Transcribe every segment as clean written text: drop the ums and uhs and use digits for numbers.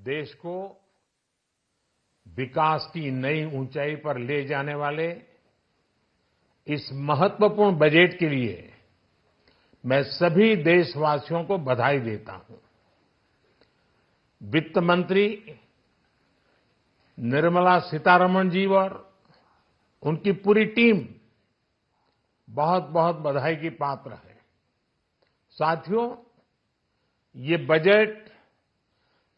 देश को विकास की नई ऊंचाई पर ले जाने वाले इस महत्वपूर्ण बजट के लिए मैं सभी देशवासियों को बधाई देता हूं। वित्त मंत्री निर्मला सीतारमण जी और उनकी पूरी टीम बहुत बहुत बधाई की पात्र है। साथियों, ये बजट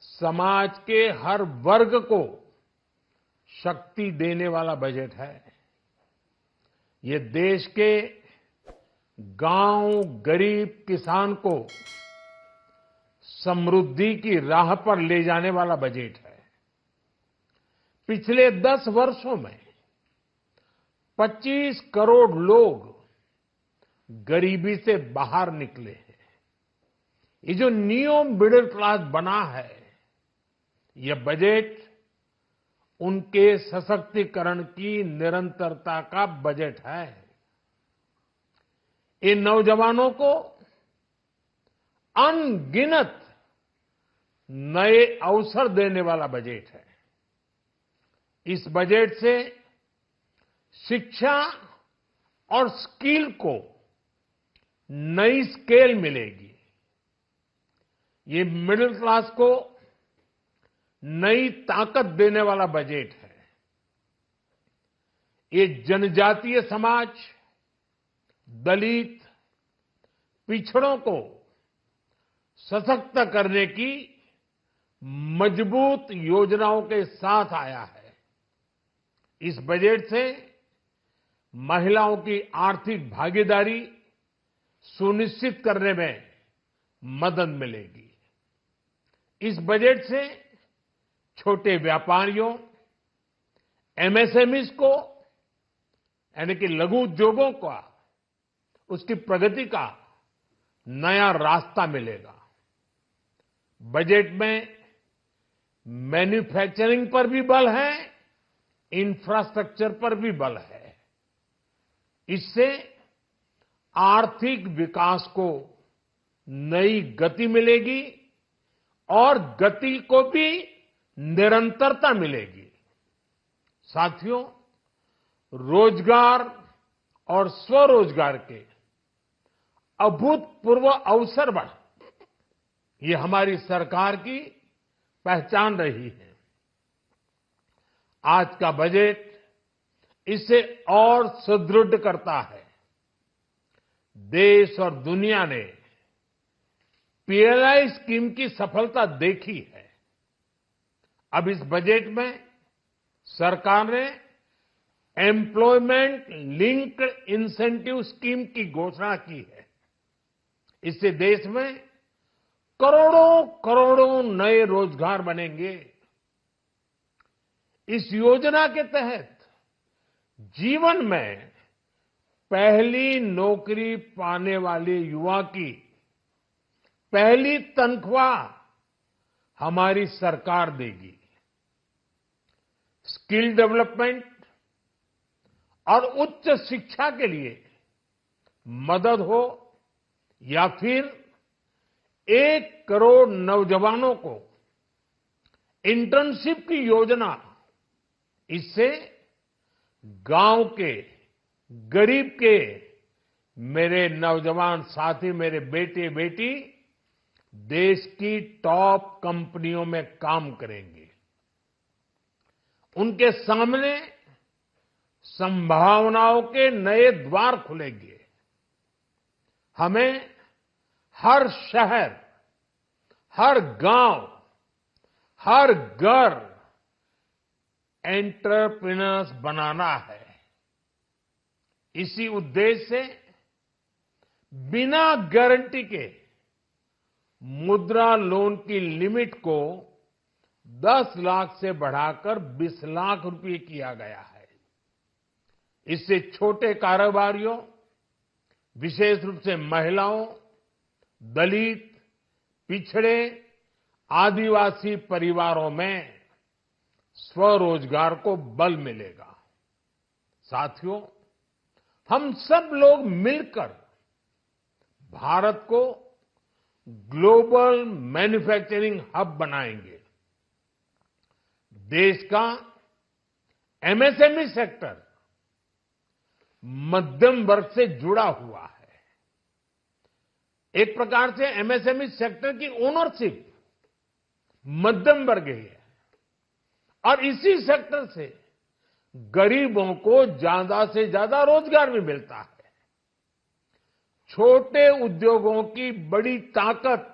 समाज के हर वर्ग को शक्ति देने वाला बजट है। ये देश के गांव, गरीब किसान को समृद्धि की राह पर ले जाने वाला बजट है। पिछले 10 वर्षों में 25 करोड़ लोग गरीबी से बाहर निकले हैं। ये जो न्यू मिडिल क्लास बना है, यह बजट उनके सशक्तिकरण की निरंतरता का बजट है। इन नौजवानों को अनगिनत नए अवसर देने वाला बजट है। इस बजट से शिक्षा और स्किल को नई स्केल मिलेगी। ये मिडिल क्लास को नई ताकत देने वाला बजट है। ये जनजातीय समाज, दलित, पिछड़ों को सशक्त करने की मजबूत योजनाओं के साथ आया है। इस बजट से महिलाओं की आर्थिक भागीदारी सुनिश्चित करने में मदद मिलेगी। इस बजट से छोटे व्यापारियों, एमएसएमईज को, यानी कि लघु उद्योगों का, उसकी प्रगति का नया रास्ता मिलेगा। बजट में मैन्युफैक्चरिंग पर भी बल है, इंफ्रास्ट्रक्चर पर भी बल है। इससे आर्थिक विकास को नई गति मिलेगी और गति को भी निरंतरता मिलेगी। साथियों, रोजगार और स्वरोजगार के अभूतपूर्व अवसर बढ़, ये हमारी सरकार की पहचान रही है। आज का बजट इसे और सुदृढ़ करता है। देश और दुनिया ने पीएलआई स्कीम की सफलता देखी है। अब इस बजट में सरकार ने एम्प्लॉयमेंट लिंक्ड इंसेंटिव स्कीम की घोषणा की है। इससे देश में करोड़ों करोड़ों नए रोजगार बनेंगे। इस योजना के तहत जीवन में पहली नौकरी पाने वाले युवा की पहली तनख्वाह हमारी सरकार देगी। स्किल डेवलपमेंट और उच्च शिक्षा के लिए मदद हो या फिर 1 करोड़ नौजवानों को इंटर्नशिप की योजना, इससे गांव के, गरीब के मेरे नौजवान साथी, मेरे बेटे बेटी देश की टॉप कंपनियों में काम करेंगे। उनके सामने संभावनाओं के नए द्वार खुलेंगे। हमें हर शहर, हर गांव, हर घर एंटरप्रेन्योर्स बनाना है। इसी उद्देश्य से बिना गारंटी के मुद्रा लोन की लिमिट को 10 लाख से बढ़ाकर 20 लाख रुपए किया गया है। इससे छोटे कारोबारियों, विशेष रूप से महिलाओं, दलित, पिछड़े, आदिवासी परिवारों में स्वरोजगार को बल मिलेगा। साथियों, हम सब लोग मिलकर भारत को ग्लोबल मैन्युफैक्चरिंग हब बनाएंगे। देश का एमएसएमई सेक्टर मध्यम वर्ग से जुड़ा हुआ है। एक प्रकार से एमएसएमई सेक्टर की ओनरशिप मध्यम वर्ग ही है और इसी सेक्टर से गरीबों को ज्यादा से ज्यादा रोजगार भी मिलता है। छोटे उद्योगों की बड़ी ताकत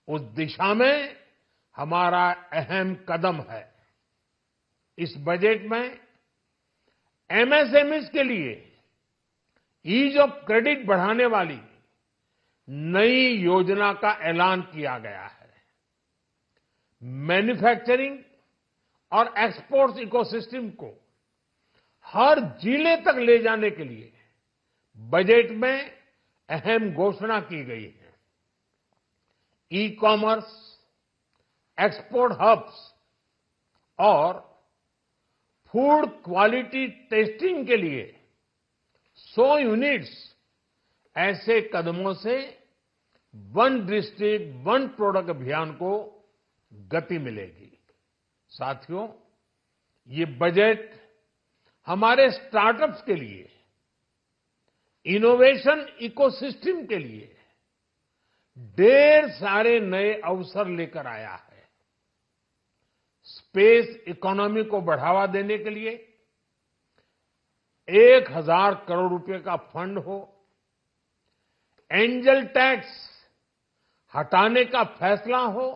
उस दिशा में हमारा अहम कदम है। इस बजट में एमएसएमईज के लिए ईज ऑफ क्रेडिट बढ़ाने वाली नई योजना का ऐलान किया गया है। मैन्युफैक्चरिंग और एक्सपोर्ट्स इकोसिस्टम को हर जिले तक ले जाने के लिए बजट में अहम घोषणा की गई है। ई कॉमर्स, एक्सपोर्ट हब्स और फूड क्वालिटी टेस्टिंग के लिए 100 यूनिट्स, ऐसे कदमों से वन डिस्ट्रिक्ट वन प्रोडक्ट अभियान को गति मिलेगी। साथियों, ये बजट हमारे स्टार्टअप्स के लिए, इनोवेशन इकोसिस्टम के लिए ढेर सारे नए अवसर लेकर आया है। स्पेस इकोनॉमी को बढ़ावा देने के लिए 1000 करोड़ रुपए का फंड हो, एंजल टैक्स हटाने का फैसला हो,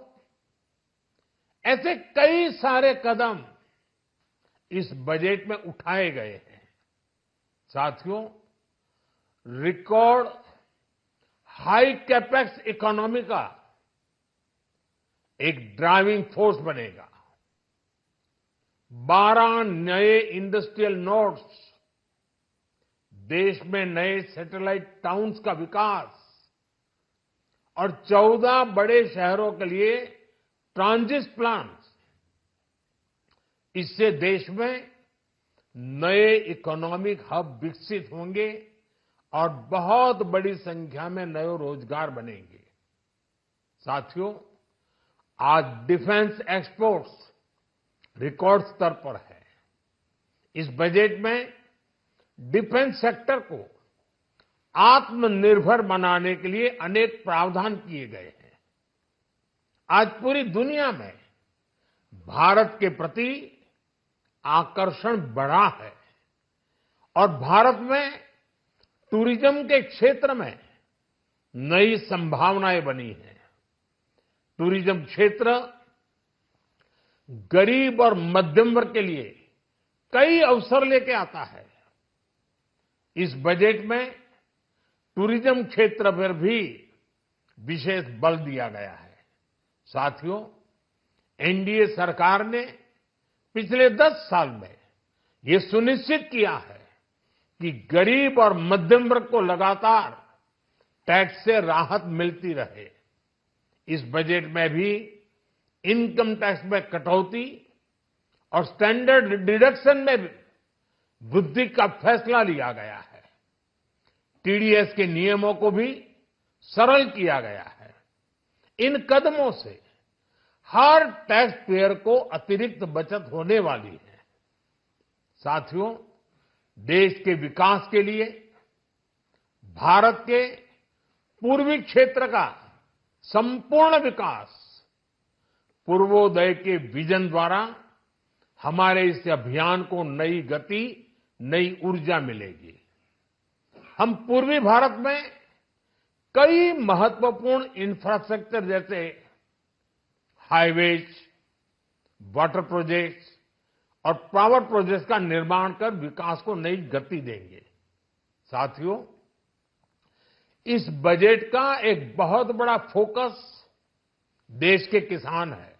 ऐसे कई सारे कदम इस बजट में उठाए गए हैं। साथियों, रिकॉर्ड हाई कैपेक्स इकोनॉमी का एक ड्राइविंग फोर्स बनेगा। 12 नए इंडस्ट्रियल नोड्स, देश में नए सैटेलाइट टाउन्स का विकास और 14 बड़े शहरों के लिए ट्रांजिट प्लान्स, इससे देश में नए इकोनॉमिक हब विकसित होंगे और बहुत बड़ी संख्या में नए रोजगार बनेंगे। साथियों, आज डिफेंस एक्सपोर्ट्स रिकॉर्ड स्तर पर है। इस बजट में डिफेंस सेक्टर को आत्मनिर्भर बनाने के लिए अनेक प्रावधान किए गए हैं। आज पूरी दुनिया में भारत के प्रति आकर्षण बढ़ा है और भारत में टूरिज्म के क्षेत्र में नई संभावनाएं बनी हैं। टूरिज्म क्षेत्र गरीब और मध्यम वर्ग के लिए कई अवसर लेके आता है। इस बजट में टूरिज्म क्षेत्र पर भी विशेष बल दिया गया है। साथियों, एनडीए सरकार ने पिछले 10 साल में ये सुनिश्चित किया है कि गरीब और मध्यम वर्ग को लगातार टैक्स से राहत मिलती रहे। इस बजट में भी इनकम टैक्स में कटौती और स्टैंडर्ड डिडक्शन में भी वृद्धि का फैसला लिया गया है। टीडीएस के नियमों को भी सरल किया गया है। इन कदमों से हर टैक्स पेयर को अतिरिक्त बचत होने वाली है। साथियों, देश के विकास के लिए भारत के पूर्वी क्षेत्र का संपूर्ण विकास पूर्वोदय के विजन द्वारा हमारे इस अभियान को नई गति, नई ऊर्जा मिलेगी। हम पूर्वी भारत में कई महत्वपूर्ण इंफ्रास्ट्रक्चर जैसे हाईवेज, वाटर प्रोजेक्ट्स और पावर प्रोजेक्ट्स का निर्माण कर विकास को नई गति देंगे। साथियों, इस बजट का एक बहुत बड़ा फोकस देश के किसान है।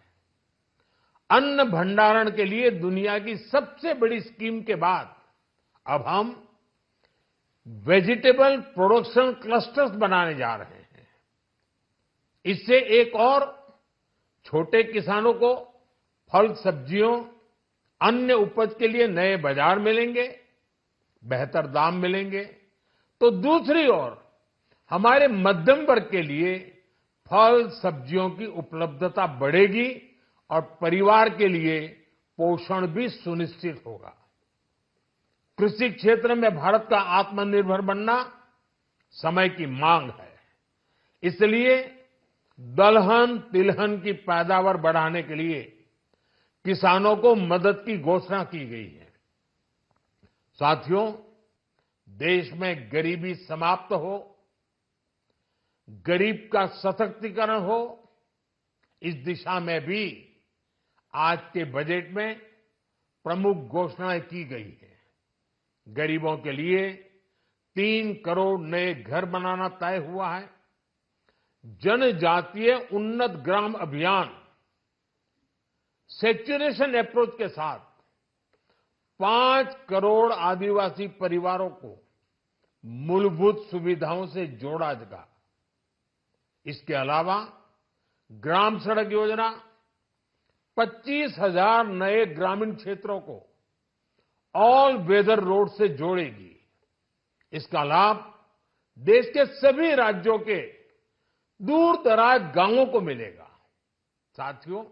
अन्न भंडारण के लिए दुनिया की सबसे बड़ी स्कीम के बाद अब हम वेजिटेबल प्रोडक्शन क्लस्टर्स बनाने जा रहे हैं। इससे एक और छोटे किसानों को फल, सब्जियों, अन्य उपज के लिए नए बाजार मिलेंगे, बेहतर दाम मिलेंगे। तो दूसरी ओर हमारे मध्यम वर्ग के लिए फल, सब्जियों की उपलब्धता बढ़ेगी और परिवार के लिए पोषण भी सुनिश्चित होगा। कृषि क्षेत्र में भारत का आत्मनिर्भर बनना समय की मांग है। इसलिए दलहन तिलहन की पैदावार बढ़ाने के लिए किसानों को मदद की घोषणा की गई है। साथियों, देश में गरीबी समाप्त हो, गरीब का सशक्तिकरण हो, इस दिशा में भी आज के बजट में प्रमुख घोषणाएं की गई है। गरीबों के लिए 3 करोड़ नए घर बनाना तय हुआ है। जनजातीय उन्नत ग्राम अभियान सैचुरेशन अप्रोच के साथ 5 करोड़ आदिवासी परिवारों को मूलभूत सुविधाओं से जोड़ा जाएगा। इसके अलावा ग्राम सड़क योजना 25,000 नए ग्रामीण क्षेत्रों को ऑल वेदर रोड से जोड़ेगी। इसका लाभ देश के सभी राज्यों के दूर दराज गांवों को मिलेगा। साथियों,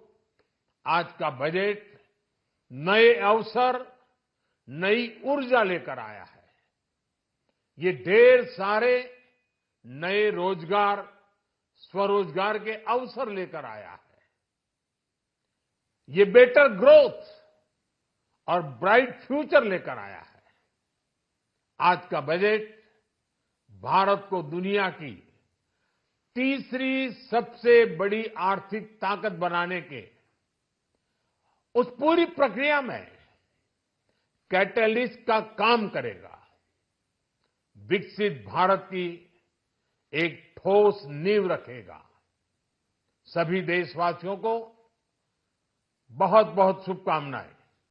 आज का बजट नए अवसर, नई ऊर्जा लेकर आया है। ये ढेर सारे नए रोजगार, स्वरोजगार के अवसर लेकर आया है। ये बेटर ग्रोथ और ब्राइट फ्यूचर लेकर आया है। आज का बजट भारत को दुनिया की तीसरी सबसे बड़ी आर्थिक ताकत बनाने के उस पूरी प्रक्रिया में कैटलिस्ट का काम करेगा। विकसित भारत की एक ठोस नींव रखेगा। सभी देशवासियों को बहुत बहुत शुभकामनाएं।